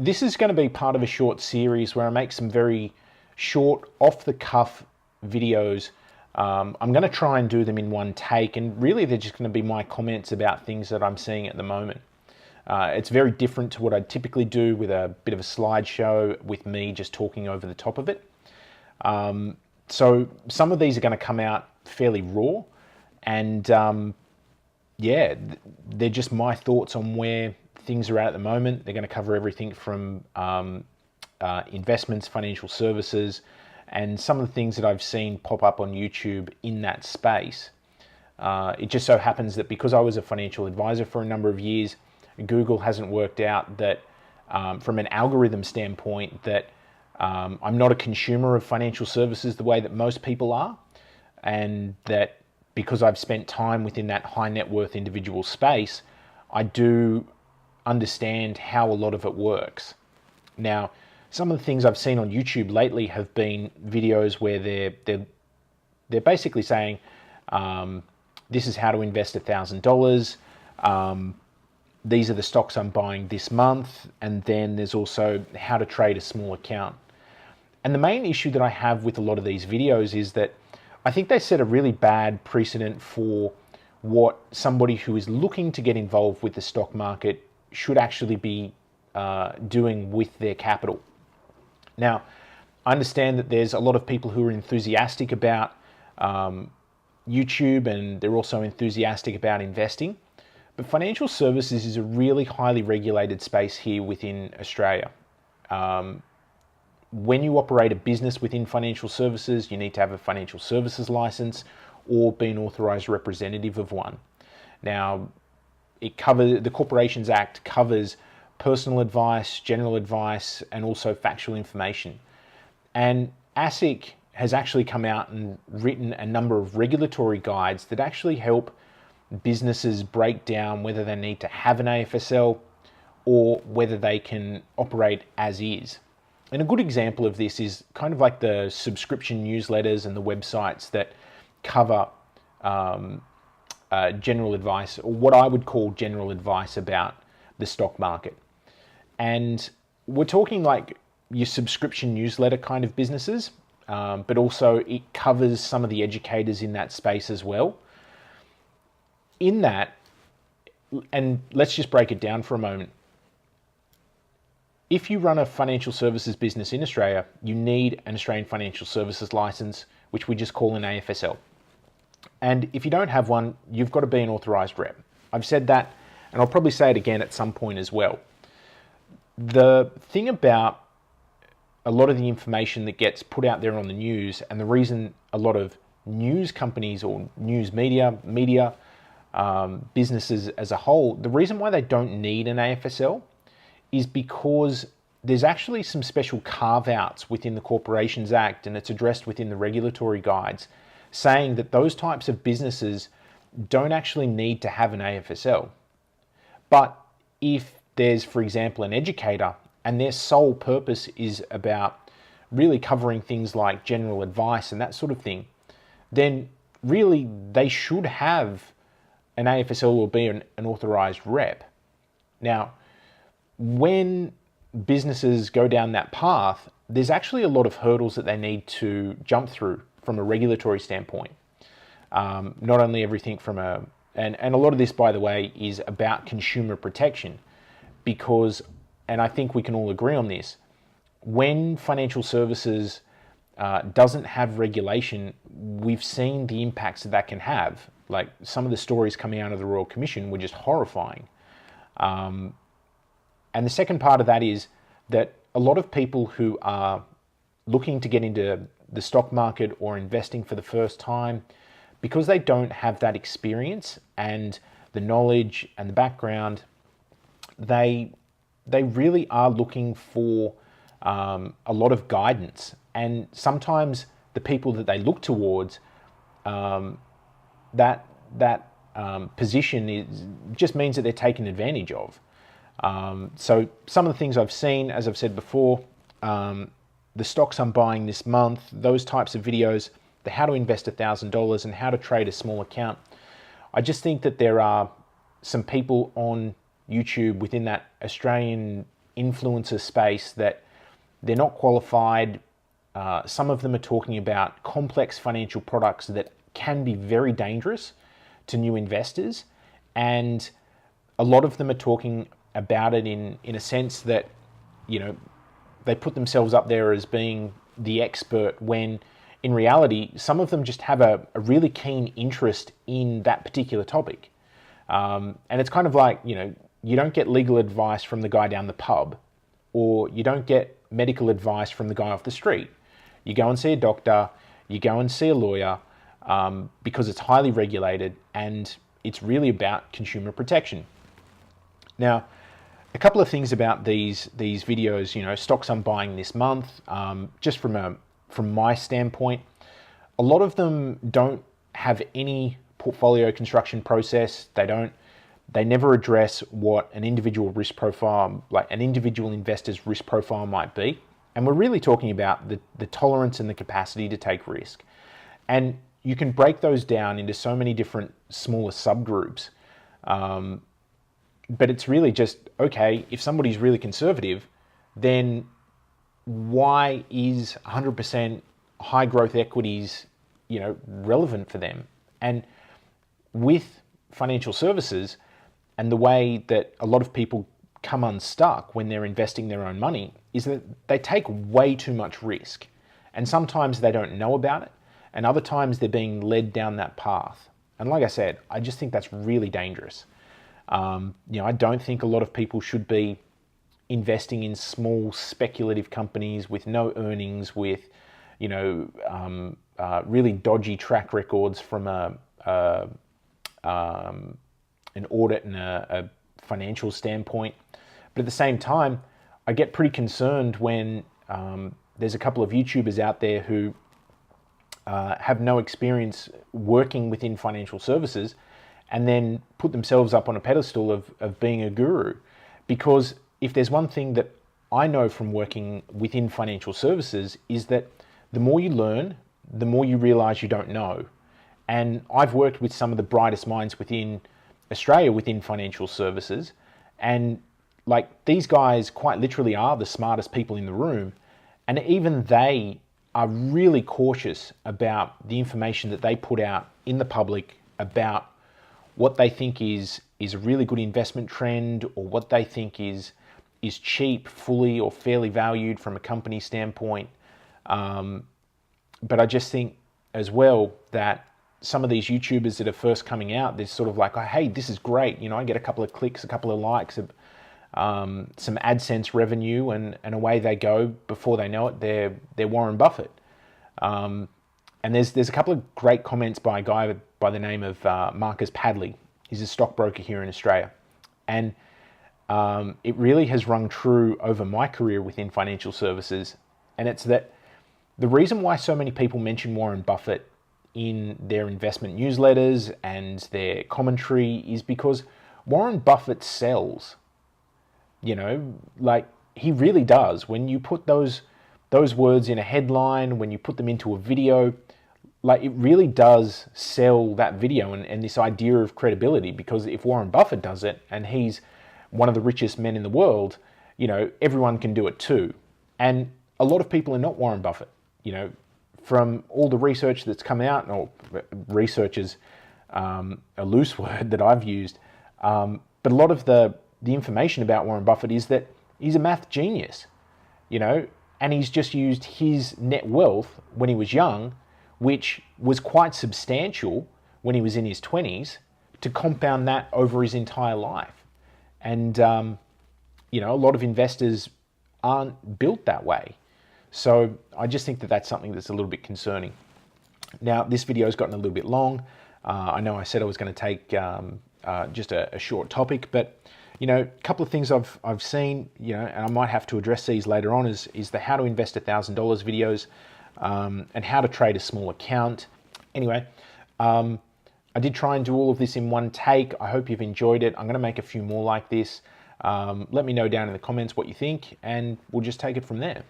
This is going to be part of a short series where I make some very short, off-the-cuff videos. I'm going to try and do them in one take, and really they're just going to be my comments about things that I'm seeing at the moment. It's very different to what I typically do with a bit of a slideshow with me just talking over the top of it. So some of these are going to come out fairly raw, and yeah, they're just my thoughts on where things are at the moment. They're going to cover everything from investments, financial services, and some of the things that I've seen pop up on YouTube in that space. It just so happens that because I was a financial advisor for a number of years, Google hasn't worked out that from an algorithm standpoint that I'm not a consumer of financial services the way that most people are, and that because I've spent time within that high net worth individual space, I do understand how a lot of it works. Now, some of the things I've seen on YouTube lately have been videos where they're basically saying, this is how to invest $1,000. These are the stocks I'm buying this month. And then there's also how to trade a small account. And the main issue that I have with a lot of these videos is that I think they set a really bad precedent for what somebody who is looking to get involved with the stock market should actually be doing with their capital. Now, I understand that there's a lot of people who are enthusiastic about YouTube, and they're also enthusiastic about investing. But financial services is a really highly regulated space here within Australia. When you operate a business within financial services, you need to have a financial services license or be an authorized representative of one. Now, the Corporations Act covers personal advice, general advice, and also factual information. And ASIC has actually come out and written a number of regulatory guides that actually help businesses break down whether they need to have an AFSL or whether they can operate as is. And a good example of this is kind of like the subscription newsletters and the websites that cover general advice, or what I would call general advice about the stock market. And we're talking like your subscription newsletter kind of businesses, but also it covers some of the educators in that space as well. In that, and let's just break it down for a moment. If you run a financial services business in Australia, you need an Australian Financial Services License, which we just call an AFSL. And if you don't have one, you've got to be an authorized rep. I've said that, and I'll probably say it again at some point as well. The thing about a lot of the information that gets put out there on the news, and the reason a lot of news companies or news media, businesses as a whole, the reason why they don't need an AFSL is because there's actually some special carve-outs within the Corporations Act, and it's addressed within the regulatory guides, saying that those types of businesses don't actually need to have an AFSL. But if there's, for example, an educator and their sole purpose is about really covering things like general advice and that sort of thing, then really they should have an AFSL or be an authorized rep. Now, when businesses go down that path, there's actually a lot of hurdles that they need to jump through from a regulatory standpoint. Not only everything from and a lot of this, by the way, is about consumer protection, because, and I think we can all agree on this, when financial services doesn't have regulation, we've seen the impacts that can have. Like some of the stories coming out of the Royal Commission were just horrifying. And the second part of that is that a lot of people who are looking to get into the stock market or investing for the first time, because they don't have that experience and the knowledge and the background, they really are looking for a lot of guidance. And sometimes the people that they look towards, that position just means that they're taken advantage of. So some of the things I've seen, as I've said before, the stocks I'm buying this month, those types of videos, the how to invest $1,000 and how to trade a small account. I just think that there are some people on YouTube within that Australian influencer space that they're not qualified. Some of them are talking about complex financial products that can be very dangerous to new investors. And a lot of them are talking about it in a sense that, you know, they put themselves up there as being the expert when in reality, some of them just have a really keen interest in that particular topic. And it's kind of like, you know, you don't get legal advice from the guy down the pub, or you don't get medical advice from the guy off the street. You go and see a doctor, you go and see a lawyer, because it's highly regulated and it's really about consumer protection. Now, a couple of things about these videos, you know, stocks I'm buying this month, just from my standpoint, a lot of them don't have any portfolio construction process. They never address what an individual risk profile, like an individual investor's risk profile might be. And we're really talking about the tolerance and the capacity to take risk. And you can break those down into so many different smaller subgroups. But it's really just, okay, if somebody's really conservative, then why is 100% high growth equities, you know, relevant for them? And with financial services and the way that a lot of people come unstuck when they're investing their own money is that they take way too much risk. And sometimes they don't know about it, and other times they're being led down that path. And like I said, I just think that's really dangerous. You know, I don't think a lot of people should be investing in small speculative companies with no earnings, with, you know, really dodgy track records from an audit and a financial standpoint. But at the same time, I get pretty concerned when there's a couple of YouTubers out there who have no experience working within financial services and then put themselves up on a pedestal of being a guru. Because if there's one thing that I know from working within financial services is that the more you learn, the more you realize you don't know. And I've worked with some of the brightest minds within Australia within financial services, and like these guys quite literally are the smartest people in the room, and even they are really cautious about the information that they put out in the public about what they think is a really good investment trend, or what they think is cheap, fully or fairly valued from a company standpoint. But I just think as well that some of these YouTubers that are first coming out, they're sort of like, oh, hey, this is great. You know, I get a couple of clicks, a couple of likes, some AdSense revenue, and away they go. Before they know it, they're Warren Buffett. And there's a couple of great comments by a guy by the name of Marcus Padley. He's a stockbroker here in Australia. And it really has rung true over my career within financial services. And it's that the reason why so many people mention Warren Buffett in their investment newsletters and their commentary is because Warren Buffett sells. You know, like he really does. When you put those words in a headline, when you put them into a video, like it really does sell that video and this idea of credibility. Because if Warren Buffett does it and he's one of the richest men in the world, you know, everyone can do it too. And a lot of people are not Warren Buffett. You know, from all the research that's come out, or research is a loose word that I've used, but a lot of the information about Warren Buffett is that he's a math genius, you know, and he's just used his net wealth when he was young, which was quite substantial when he was in his 20s, to compound that over his entire life. And, you know, a lot of investors aren't built that way. So I just think that that's something that's a little bit concerning. Now, this video has gotten a little bit long. I know I said I was going to take just a short topic, but you know, a couple of things I've seen, you know, and I might have to address these later on, is the how to invest $1,000 videos, and how to trade a small account. Anyway, I did try and do all of this in one take. I hope you've enjoyed it. I'm going to make a few more like this. Let me know down in the comments what you think, and we'll just take it from there.